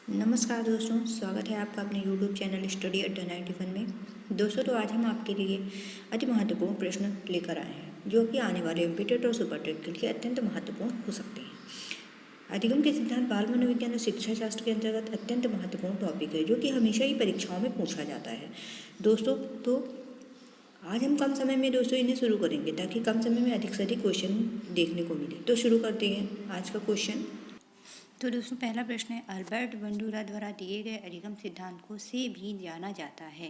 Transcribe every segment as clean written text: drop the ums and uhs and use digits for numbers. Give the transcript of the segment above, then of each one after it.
नमस्कार दोस्तों, स्वागत है आपका अपने YouTube चैनल स्टडी अड्डा 91 में। दोस्तों, तो आज हम आपके लिए अति महत्वपूर्ण प्रश्न लेकर आए हैं जो कि आने वाले एमपीटेट और सुपर टेट के लिए अत्यंत महत्वपूर्ण हो सकते हैं। अधिगम के सिद्धांत बाल मनोविज्ञान और शिक्षा शास्त्र के अंतर्गत अत्यंत महत्वपूर्ण टॉपिक है जो कि हमेशा ही परीक्षाओं में पूछा जाता है। दोस्तों, तो आज हम कम समय में दोस्तों इन्हें शुरू करेंगे ताकि कम समय में अधिक से अधिक क्वेश्चन देखने को मिले। तो शुरू करते हैं आज का क्वेश्चन। तो दोस्तों, पहला प्रश्न है, अल्बर्ट बंडूरा द्वारा दिए गए अधिगम सिद्धांत को से भी जाना जाता है।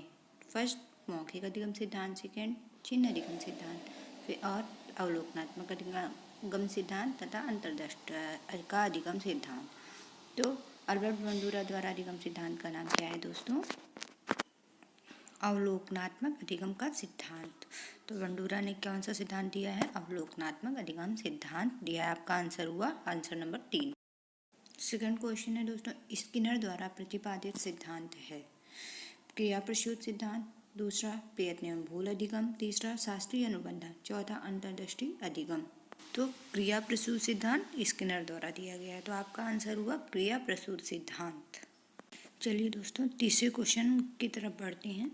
फर्स्ट, मौखिक अधिगम सिद्धांत। सेकेंड, चिन्ह अधिगम सिद्धांत। फिर और अवलोकनात्मक अधिगम सिद्धांत तथा अंतर्दृष्टि का अधिगम सिद्धांत। तो अल्बर्ट बंडूरा द्वारा अधिगम सिद्धांत का नाम क्या है दोस्तों? अवलोकनात्मक अधिगम का सिद्धांत। तो बंडूरा ने कौन सा सिद्धांत दिया है? अवलोकनात्मक अधिगम सिद्धांत दिया है। आपका आंसर हुआ आंसर नंबर 3। सेकंड क्वेश्चन है दोस्तों, स्किनर द्वारा प्रतिपादित सिद्धांत है। क्रिया प्रसूत सिद्धांत, दूसरा प्रयत्न एवं भूल अधिगम, तीसरा शास्त्रीय अनुबंधन, चौथा अंतर्दृष्टि अधिगम। तो क्रिया प्रसूत सिद्धांत स्किनर द्वारा दिया गया है, तो आपका आंसर हुआ क्रिया प्रसूत सिद्धांत। चलिए दोस्तों, तीसरे क्वेश्चन की तरफ बढ़ते हैं।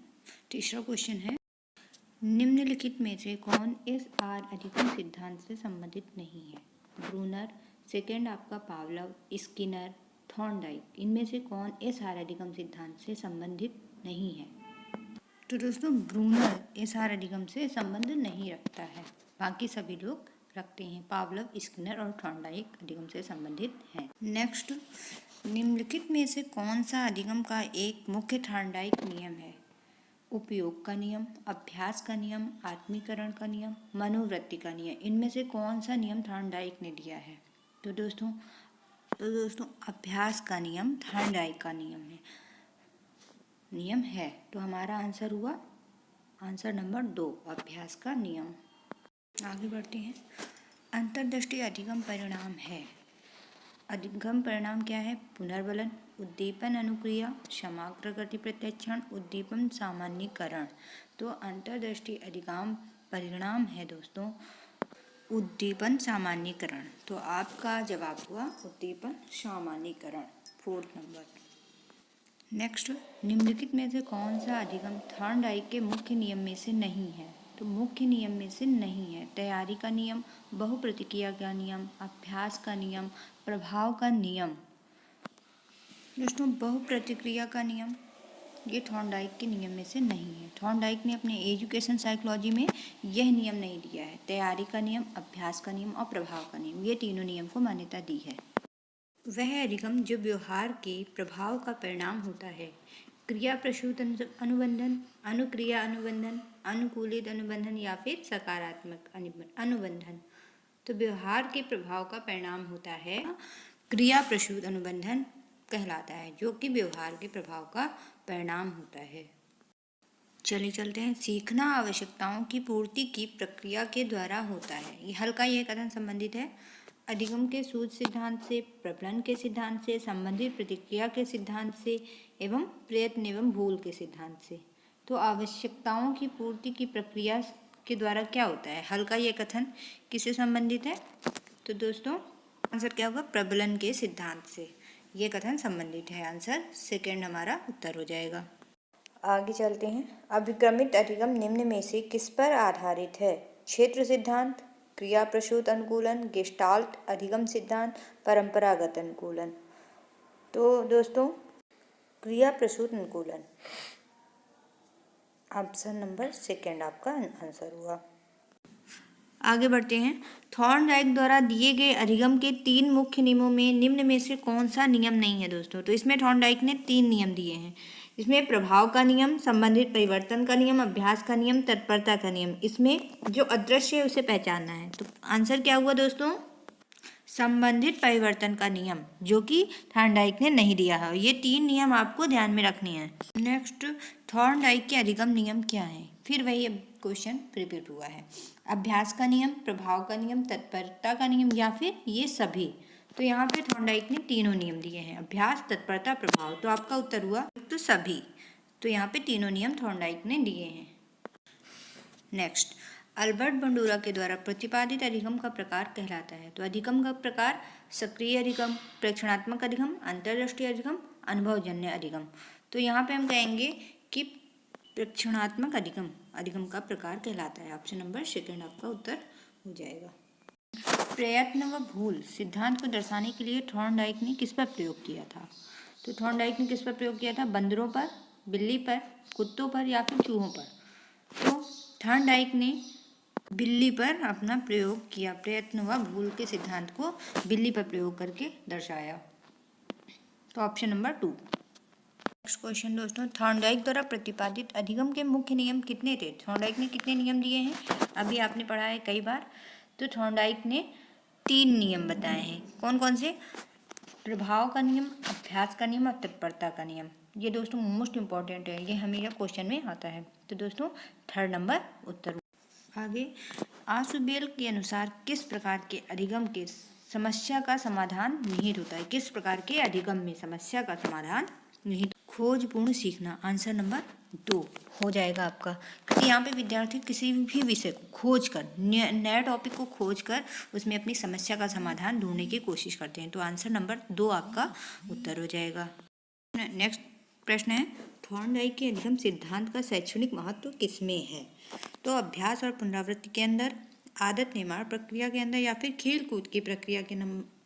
तीसरा क्वेश्चन है, निम्नलिखित में से कौन इस आर अधिगम सिद्धांत से संबंधित नहीं है? ब्रूनर, सेकेंड आपका पावलव, स्किनर, थॉर्नडाइक। इनमें से कौन इस आर अधिगम सिद्धांत से संबंधित नहीं है? तो दोस्तों, ब्रूनर इस आर अधिगम से संबंध नहीं रखता है, बाकी सभी लोग रखते हैं। पावलव, स्किनर और थॉर्नडाइक अधिगम से संबंधित हैं। नेक्स्ट, निम्नलिखित में से कौन सा अधिगम का एक मुख्य थॉर्नडाइक नियम है? उपयोग का नियम, अभ्यास का नियम, आत्मीकरण का नियम, मनोवृत्ति का नियम। इनमें से कौन सा नियम थॉर्नडाइक ने दिया है? तो दोस्तों अभ्यास का नियम थॉर्नडाइक का नियम है। तो हमारा आंसर हुआ आंसर नंबर 2, अभ्यास का नियम। आगे बढ़ते हैं। अंतर्दृष्टि अधिगम परिणाम है। अधिगम परिणाम क्या है? पुनर्बलन, उद्दीपन अनुक्रिया, समग्र गति प्रत्यक्षण, उद्दीपन सामान्यीकरण। तो अंतर्दृष्टि अधिगम परिणाम है दोस्तों उद्दीपन सामान्यीकरण। तो आपका जवाब हुआ उद्दीपन सामान्यीकरण, 4 नंबर। नेक्स्ट, निम्नलिखित में से कौन सा अधिगम थॉर्नडाइक के मुख्य नियम में से नहीं है? तो मुख्य नियम में से नहीं है। तैयारी का नियम, बहुप्रतिक्रिया का नियम, अभ्यास का नियम, प्रभाव का नियम। दोस्तों, बहुप्रतिक्रिया का नियम ये थॉर्नडाइक के नियम में से नहीं है। थॉर्नडाइक ने अपने एजुकेशन साइकोलॉजी में यह नियम नहीं दिया है। तैयारी का नियम, अभ्यास का नियम और प्रभाव का नियम, ये तीनों नियम को मान्यता दी है। वह अधिगम जो व्यवहार के प्रभाव का परिणाम होता है। क्रिया प्रसूत अनुबंधन, अनुक्रिया अनुबंधन, अनुकूलित अनुबंधन या फिर सकारात्मक अनुबंधन। तो व्यवहार के प्रभाव का परिणाम होता है क्रिया प्रसूत अनुबंधन कहलाता है, जो कि व्यवहार के प्रभाव का परिणाम होता है। चलिए चलते हैं। सीखना आवश्यकताओं की पूर्ति की प्रक्रिया के द्वारा होता है। ये हल्का यह कथन संबंधित है अधिगम के सूत्र सिद्धांत से, प्रबलन के सिद्धांत से, संबंधित प्रतिक्रिया के सिद्धांत से एवं प्रयत्न एवं भूल के सिद्धांत से। तो आवश्यकताओं की पूर्ति की प्रक्रिया के द्वारा क्या होता है? हल्का यह कथन किससे संबंधित है? तो दोस्तों आंसर क्या होगा? प्रबलन के सिद्धांत से ये कथन संबंधित है। आंसर सेकेंड हमारा उत्तर हो जाएगा। आगे चलते हैं। अभिक्रमित अधिगम निम्न में से किस पर आधारित है? क्षेत्र सिद्धांत, क्रिया प्रसूत अनुकूलन, गेस्टाल्ट अधिगम सिद्धांत, परंपरागत अनुकूलन। तो दोस्तों क्रिया प्रसूत अनुकूलन, ऑप्शन नंबर सेकेंड आपका आंसर हुआ। आगे बढ़ते हैं। थॉर्नडाइक द्वारा दिए गए अधिगम के 3 मुख्य नियमों में निम्न में से कौन सा नियम नहीं है दोस्तों? तो इसमें थॉर्नडाइक ने 3 नियम दिए हैं। इसमें प्रभाव का नियम, संबंधित परिवर्तन का नियम, अभ्यास का नियम, तत्परता का नियम। इसमें जो अदृश्य है उसे पहचानना है। तो आंसर क्या हुआ दोस्तों? संबंधित परिवर्तन का नियम, जो कि थॉर्नडाइक ने नहीं दिया है। ये 3 नियम आपको ध्यान में रखने हैं। नेक्स्ट, थॉर्नडाइक के अधिगम नियम क्या है? फिर वही क्वेश्चन रिपीट हुआ है। अभ्यास का नियम, प्रभाव का नियम, तत्परता का नियम या फिर ये सभी। तो यहाँ पे थॉर्नडाइक ने तीनों नियम दिए हैं, अभ्यास, तत्परता, प्रभाव। तो आपका उत्तर हुआ तो सभी। तो यहाँ पे तीनों नियम थॉर्नडाइक ने दिए हैं। नेक्स्ट, अल्बर्ट बंडूरा के द्वारा प्रतिपादित अधिगम का प्रकार कहलाता है। तो अधिगम का प्रकार सक्रिय अधिगम, प्रेक्षणात्मक अधिगम, अंतर्दृष्टि अधिगम, अनुभवजन्य अधिगम। तो यहाँ पे हम कहेंगे कि प्रेक्षणात्मक अधिगम अधिगम का प्रकार कहलाता है। ऑप्शन नंबर सेकंड आपका उत्तर हो जाएगा। प्रयत्न व भूल सिद्धांत को दर्शाने के लिए थॉर्नडाइक ने किस पर प्रयोग किया था? तो थॉर्नडाइक ने किस पर प्रयोग किया था? बंदरों पर, बिल्ली पर, कुत्तों पर या फिर चूहों पर? तो थॉर्नडाइक ने बिल्ली पर अपना प्रयोग किया। प्रयत्न व भूल के सिद्धांत को बिल्ली पर प्रयोग करके दर्शाया। तो ऑप्शन नंबर 2। नेक्स्ट क्वेश्चन दोस्तों, थॉर्नडाइक द्वारा प्रतिपादित अधिगम के मुख्य नियम कितने थे? थॉर्नडाइक ने कितने नियम दिए हैं? अभी आपने पढ़ा है कई बार। तो थॉर्नडाइक ने 3 नियम बताए हैं। कौन कौन से? प्रभाव का नियम, अभ्यास का नियम और तत्परता का नियम। ये दोस्तों मोस्ट इंपॉर्टेंट है, ये हमेशा क्वेश्चन में आता है। तो दोस्तों 3rd नंबर उत्तर। आगे, आशुबेल के अनुसार किस प्रकार के अधिगम के समस्या का समाधान निहित होता है? किस प्रकार के अधिगम में समस्या का समाधान निहित? खोजपूर्ण सीखना, आंसर नंबर 2 हो जाएगा आपका। क्योंकि यहाँ पे विद्यार्थी किसी भी विषय को खोज कर, नए टॉपिक को खोज कर उसमें अपनी समस्या का समाधान ढूंढने की कोशिश करते हैं। तो आंसर नंबर 2 आपका उत्तर हो जाएगा। नेक्स्ट प्रश्न है, थॉर्नडाइक के अधिगम सिद्धांत का शैक्षणिक महत्व किसमें है? तो अभ्यास और पुनरावृत्ति के अंदर, आदत निर्माण प्रक्रिया के अंदर या फिर खेल कूद की प्रक्रिया के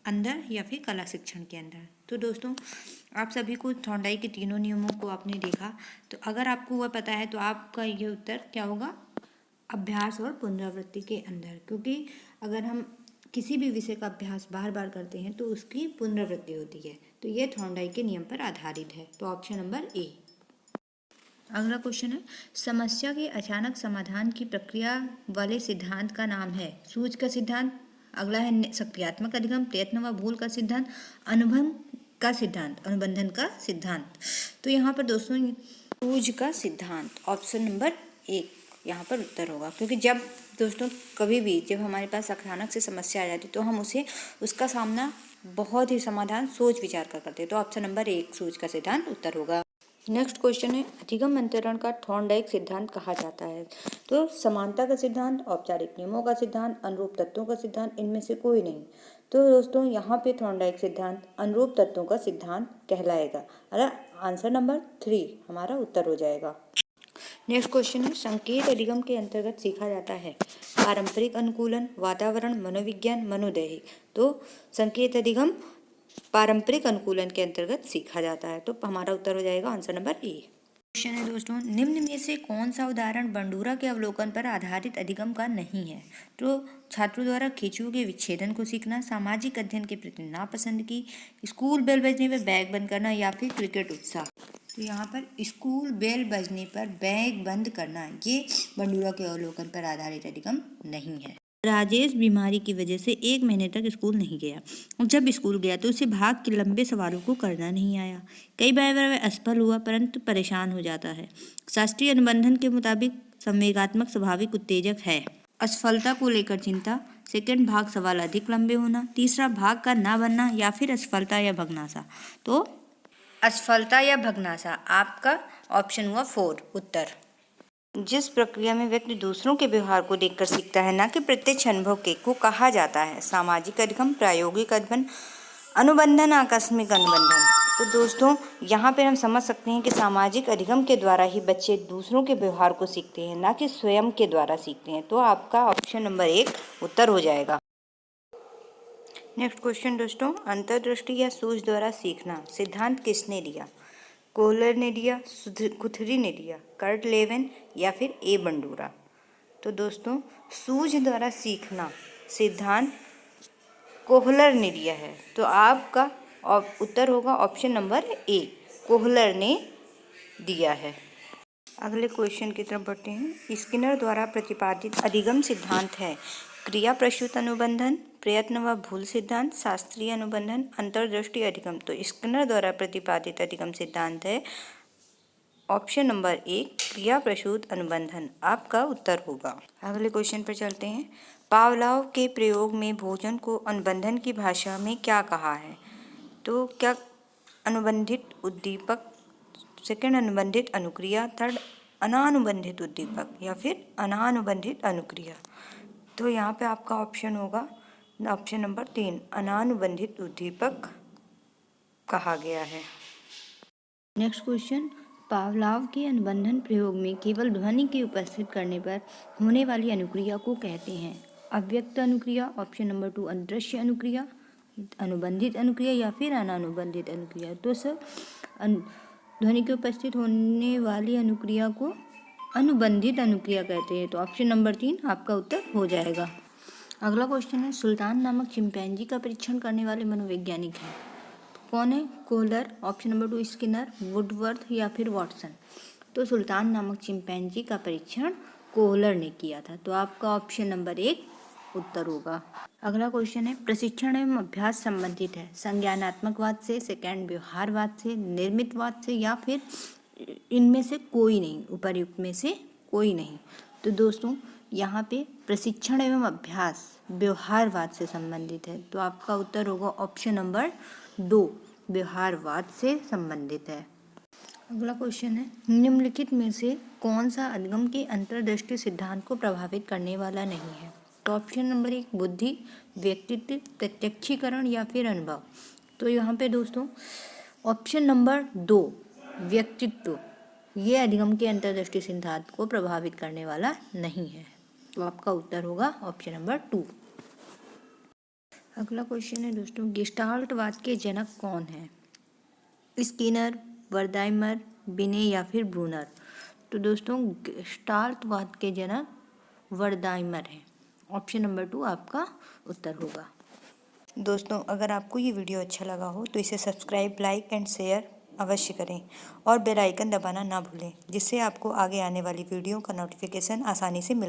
अंदर या फिर कला शिक्षण के अंदर? तो दोस्तों आप सभी को थॉर्नडाइक के तीनों नियमों को आपने देखा, तो अगर आपको वह पता है तो आपका ये उत्तर क्या होगा? अभ्यास और पुनरावृत्ति के अंदर। क्योंकि अगर हम किसी भी विषय का अभ्यास बार बार करते हैं तो उसकी पुनरावृत्ति होती है। तो ये थॉर्नडाइक के नियम पर आधारित है। तो ऑप्शन नंबर ए। अगला क्वेश्चन है, समस्या के अचानक समाधान की प्रक्रिया वाले सिद्धांत का नाम है? सूझ का सिद्धांत, अगला है सक्रियात्मक अधिगम, प्रयत्न व भूल का सिद्धांत, अनुभव का सिद्धांत, अनुबंधन का सिद्धांत। तो यहाँ पर दोस्तों सूझ का सिद्धांत, ऑप्शन नंबर 1 यहाँ पर उत्तर होगा। क्योंकि जब दोस्तों कभी भी जब हमारे पास अचानक से समस्या आ जाती तो हम उसका सामना बहुत ही समाधान सोच विचार कर करते हैं। तो ऑप्शन नंबर 1 सूझ का सिद्धांत उत्तर होगा। नेक्स्ट क्वेश्चन है, अधिगम अंतरण का थॉर्नडाइक सिद्धांत कहा जाता है? तो समानता का सिद्धांत, औपचारिक नियमों का सिद्धांत, अनुरूप तत्वों का सिद्धांत, इनमें से कोई नहीं। तो दोस्तों यहाँ पे थॉर्नडाइक सिद्धांत अनुरूप तत्वों का सिद्धांत कहलाएगा। अरे आंसर नंबर 3 हमारा उत्तर हो जाएगा। नेक्स्ट क्वेश्चन है, संकेत अधिगम के अंतर्गत सीखा जाता है? पारंपरिक अनुकूलन, वातावरण, मनोविज्ञान, मनोदैहिक। तो संकेत अधिगम पारंपरिक अनुकूलन के अंतर्गत सीखा जाता है। तो हमारा उत्तर हो जाएगा आंसर नंबर ए। क्वेश्चन है दोस्तों, निम्न में से कौन सा उदाहरण बंडूरा के अवलोकन पर आधारित अधिगम का नहीं है? तो छात्रों द्वारा केंचुओं के विच्छेदन को सीखना, सामाजिक अध्ययन के प्रति नापसंदगी, स्कूल बेल बजने पर बैग बंद करना या फिर क्रिकेट उत्साह। तो यहाँ पर स्कूल बेल बजने पर बैग बंद करना, ये बंडूरा के अवलोकन पर आधारित अधिगम नहीं है। राजेश बीमारी की वजह से 1 महीने तक स्कूल नहीं गया और जब स्कूल गया तो उसे भाग के लंबे सवालों को करना नहीं आया। कई बार वह असफल हुआ परंतु परेशान हो जाता है। शास्त्रीय अनुबंधन के मुताबिक संवेगात्मक स्वाभाविक उत्तेजक है। असफलता को लेकर चिंता, सेकंड भाग सवाल अधिक लंबे होना, तीसरा भाग का ना बनना या फिर असफलता या भगनासा। तो असफलता या भगनासा आपका ऑप्शन हुआ 4 उत्तर। जिस प्रक्रिया में व्यक्ति दूसरों के व्यवहार को देखकर सीखता है, न कि प्रत्यक्ष अनुभव के, को कहा जाता है सामाजिक अधिगम, प्रायोगिक अधिगम, अनुबंधन, आकस्मिक अनुबंधन। तो दोस्तों यहाँ पे हम समझ सकते हैं कि सामाजिक अधिगम के द्वारा ही बच्चे दूसरों के व्यवहार को सीखते हैं, न कि स्वयं के द्वारा सीखते हैं। तो आपका ऑप्शन नंबर 1 उत्तर हो जाएगा। नेक्स्ट क्वेश्चन दोस्तों, अंतर्दृष्टि या सूझ द्वारा सीखना सिद्धांत किसने दिया? कोहलर ने दिया, गुथरी ने दिया, कर्ट लेविन या फिर ए बंडूरा। तो दोस्तों सूझ द्वारा सीखना सिद्धांत कोहलर ने दिया है। तो आपका उत्तर होगा ऑप्शन नंबर ए, कोहलर ने दिया है। अगले क्वेश्चन की तरफ बढ़ते हैं। स्किनर द्वारा प्रतिपादित अधिगम सिद्धांत है क्रिया प्रसूत अनुबंधन, प्रयत्न व भूल सिद्धांत, शास्त्रीय अनुबंधन, अंतर्दृष्टि अधिगम। तो स्किनर द्वारा प्रतिपादित अधिगम सिद्धांत है ऑप्शन नंबर 1 क्रिया प्रसूत अनुबंधन, आपका उत्तर होगा। अगले क्वेश्चन पर चलते हैं। पावलोव के प्रयोग में भोजन को अनुबंधन की भाषा में क्या कहा है? तो क्या अनुबंधित उद्दीपक, सेकंड अनुबंधित अनुक्रिया, थर्ड अनानुबंधित उद्दीपक या फिर अनानुबंधित अनुक्रिया। तो यहाँ पे आपका ऑप्शन होगा ऑप्शन नंबर 3 अनानुबंधित उद्दीपक कहा गया है। नेक्स्ट क्वेश्चन, पावलाव के अनुबंधन प्रयोग में केवल ध्वनि के उपस्थित करने पर होने वाली अनुक्रिया को कहते हैं अव्यक्त अनुक्रिया, ऑप्शन नंबर 2 अदृश्य अनुक्रिया, अनुबंधित अनुक्रिया या फिर अनानुबंधित अनुक्रिया। तो सर ध्वनि के उपस्थित होने वाली अनुक्रिया को अनुबंधित अनुक्रिया कहते हैं। तो ऑप्शन नंबर 3 आपका उत्तर हो जाएगा। अगला क्वेश्चन है, सुल्तान नामक चिंपैंजी का परीक्षण करने वाले मनोवैज्ञानिक हैं। कौन है? Kohler, option number 2 Skinner, Woodworth या फिर वॉटसन। तो सुल्तान नामक चिंपैंजी का परीक्षण कोहलर ने किया था। तो आपका ऑप्शन नंबर 1 उत्तर होगा। अगला क्वेश्चन है, प्रशिक्षण एवं अभ्यास संबंधित है संज्ञानात्मकवाद से, सेकंड व्यवहारवाद से, निर्मितवाद से या फिर इनमें से कोई नहीं, उपर्युक्त में से कोई नहीं। तो दोस्तों यहाँ पे प्रशिक्षण एवं अभ्यास व्यवहारवाद से संबंधित है। तो आपका उत्तर होगा ऑप्शन नंबर 2 व्यवहारवाद से संबंधित है। अगला क्वेश्चन है, निम्नलिखित में से कौन सा अधिगम के अंतर्दृष्टि सिद्धांत को प्रभावित करने वाला नहीं है। तो ऑप्शन नंबर 1 बुद्धि, व्यक्तित्व, प्रत्यक्षीकरण या फिर अनुभव। तो यहाँ पे दोस्तों ऑप्शन नंबर 2 व्यक्तित्व, ये अधिगम के अंतर्दृष्टि सिद्धांत को प्रभावित करने वाला नहीं है। तो आपका उत्तर होगा ऑप्शन नंबर 2। अगला क्वेश्चन है दोस्तों, गेस्टाल्टवाद के जनक कौन है? स्किनर, वर्दाइमर, बिने या फिर ब्रूनर। तो दोस्तों गेस्टाल्टवाद के जनक वर्दाइमर है। ऑप्शन नंबर 2 आपका उत्तर होगा। दोस्तों अगर आपको ये वीडियो अच्छा लगा हो तो इसे सब्सक्राइब, लाइक एंड शेयर अवश्य करें और बेल आइकन दबाना ना भूलें, जिससे आपको आगे आने वाली वीडियो का नोटिफिकेशन आसानी से मिल